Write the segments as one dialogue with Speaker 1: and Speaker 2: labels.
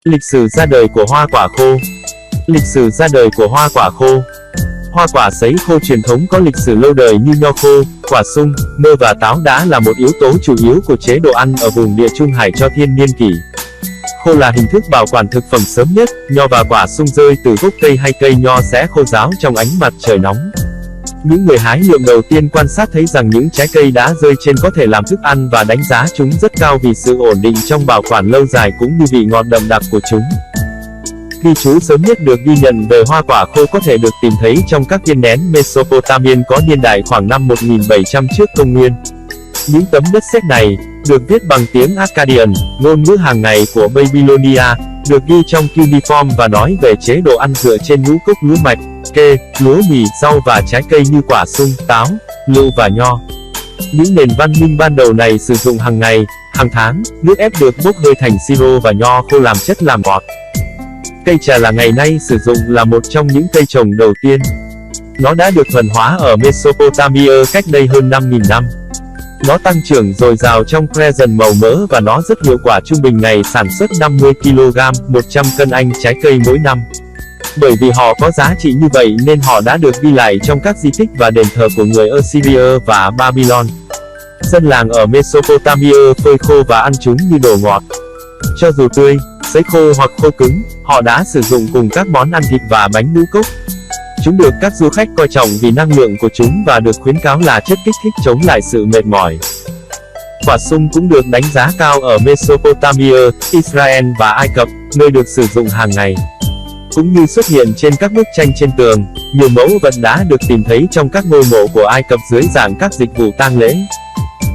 Speaker 1: Lịch sử ra đời của hoa quả khô. Lịch sử ra đời của hoa quả khô. Hoa quả sấy khô truyền thống có lịch sử lâu đời như nho khô, quả sung, nơ và táo đã là một yếu tố chủ yếu của chế độ ăn ở vùng Địa Trung Hải cho thiên niên kỷ. Khô là hình thức bảo quản thực phẩm sớm nhất, nho và quả sung rơi từ gốc cây hay cây nho sẽ khô ráo trong ánh mặt trời nóng. Những người hái lượm đầu tiên quan sát thấy rằng những trái cây đã rơi trên có thể làm thức ăn và đánh giá chúng rất cao vì sự ổn định trong bảo quản lâu dài cũng như vị ngọt đậm đặc của chúng. Ghi chú sớm nhất được ghi nhận về hoa quả khô có thể được tìm thấy trong các viên nén Mesopotamian có niên đại khoảng năm 1700 trước công nguyên. Những tấm đất sét này, được viết bằng tiếng Akkadian, ngôn ngữ hàng ngày của Babylonia, được ghi trong cuneiform và nói về chế độ ăn dựa trên ngũ cốc lúa mạch, kê, lúa mì, rau và trái cây như quả sung, táo, lựu và nho. Những nền văn minh ban đầu này sử dụng hàng ngày, hàng tháng, nước ép được bốc hơi thành siro và nho khô làm chất làm ngọt. Cây trà là ngày nay sử dụng là một trong những cây trồng đầu tiên. Nó đã được thuần hóa ở Mesopotamia cách đây hơn 5.000 năm. Nó tăng trưởng dồi dào trong crescent màu mỡ và nó rất hiệu quả, trung bình ngày sản xuất 50 kg, 100 cân anh trái cây mỗi năm. Bởi vì họ có giá trị như vậy nên họ đã được ghi lại trong các di tích và đền thờ của người Assyria và Babylon. Dân làng ở Mesopotamia phơi khô và ăn chúng như đồ ngọt. Cho dù tươi, sấy khô hoặc khô cứng, họ đã sử dụng cùng các món ăn thịt và bánh ngũ cốc. Chúng được các du khách coi trọng vì năng lượng của chúng và được khuyến cáo là chất kích thích chống lại sự mệt mỏi. Quả sung cũng được đánh giá cao ở Mesopotamia, Israel và Ai Cập, nơi được sử dụng hàng ngày. Cũng như xuất hiện trên các bức tranh trên tường, nhiều mẫu vật đã được tìm thấy trong các ngôi mộ của Ai Cập dưới dạng các dịch vụ tang lễ.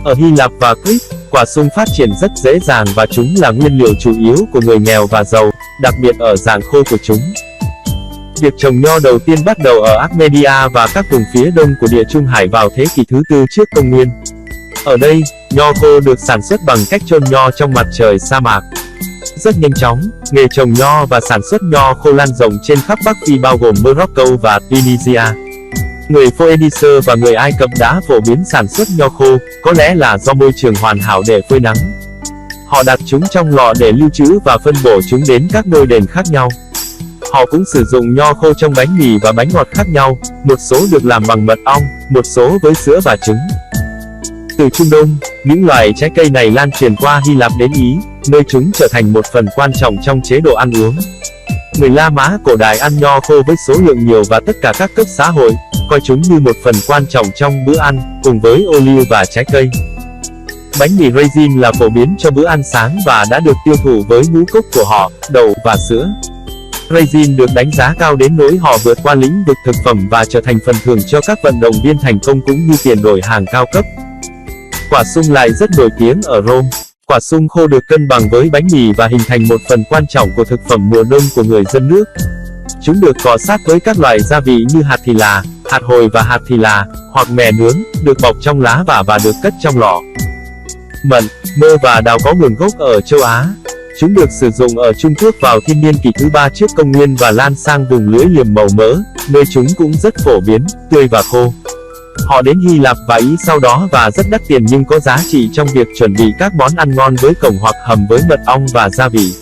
Speaker 1: Ở Hy Lạp và Crete, quả sung phát triển rất dễ dàng và chúng là nguyên liệu chủ yếu của người nghèo và giàu, đặc biệt ở dạng khô của chúng. Việc trồng nho đầu tiên bắt đầu ở Armenia và các vùng phía đông của Địa Trung Hải vào thế kỷ thứ tư trước công nguyên. Ở đây, nho khô được sản xuất bằng cách chôn nho trong mặt trời sa mạc. Rất nhanh chóng, nghề trồng nho và sản xuất nho khô lan rộng trên khắp Bắc Phi bao gồm Morocco và Tunisia. Người Phoenicia và người Ai Cập đã phổ biến sản xuất nho khô, có lẽ là do môi trường hoàn hảo để phơi nắng. Họ đặt chúng trong lọ để lưu trữ và phân bổ chúng đến các ngôi đền khác nhau. Họ cũng sử dụng nho khô trong bánh mì và bánh ngọt khác nhau, một số được làm bằng mật ong, một số với sữa và trứng. Từ Trung Đông, những loài trái cây này lan truyền qua Hy Lạp đến Ý, nơi chúng trở thành một phần quan trọng trong chế độ ăn uống. Người La Mã cổ đại ăn nho khô với số lượng nhiều và tất cả các cấp xã hội, coi chúng như một phần quan trọng trong bữa ăn, cùng với ô liu và trái cây. Bánh mì raisin là phổ biến cho bữa ăn sáng và đã được tiêu thụ với ngũ cốc của họ, đậu và sữa. Raisin được đánh giá cao đến nỗi họ vượt qua lĩnh vực thực phẩm và trở thành phần thưởng cho các vận động viên thành công cũng như tiền đổi hàng cao cấp. Quả sung lại rất nổi tiếng ở Rome. Quả sung khô được cân bằng với bánh mì và hình thành một phần quan trọng của thực phẩm mùa đông của người dân nước. Chúng được cọ sát với các loại gia vị như hạt thì là, hạt hồi và hạt thì là, hoặc mè nướng, được bọc trong lá và được cất trong lọ. Mận, mơ và đào có nguồn gốc ở châu Á. Chúng được sử dụng ở Trung Quốc vào thiên niên kỷ thứ 3 trước công nguyên và lan sang vùng lưỡi liềm màu mỡ, nơi chúng cũng rất phổ biến, tươi và khô. Họ đến Hy Lạp và Ý sau đó và rất đắt tiền nhưng có giá trị trong việc chuẩn bị các món ăn ngon với cổng hoặc hầm với mật ong và gia vị.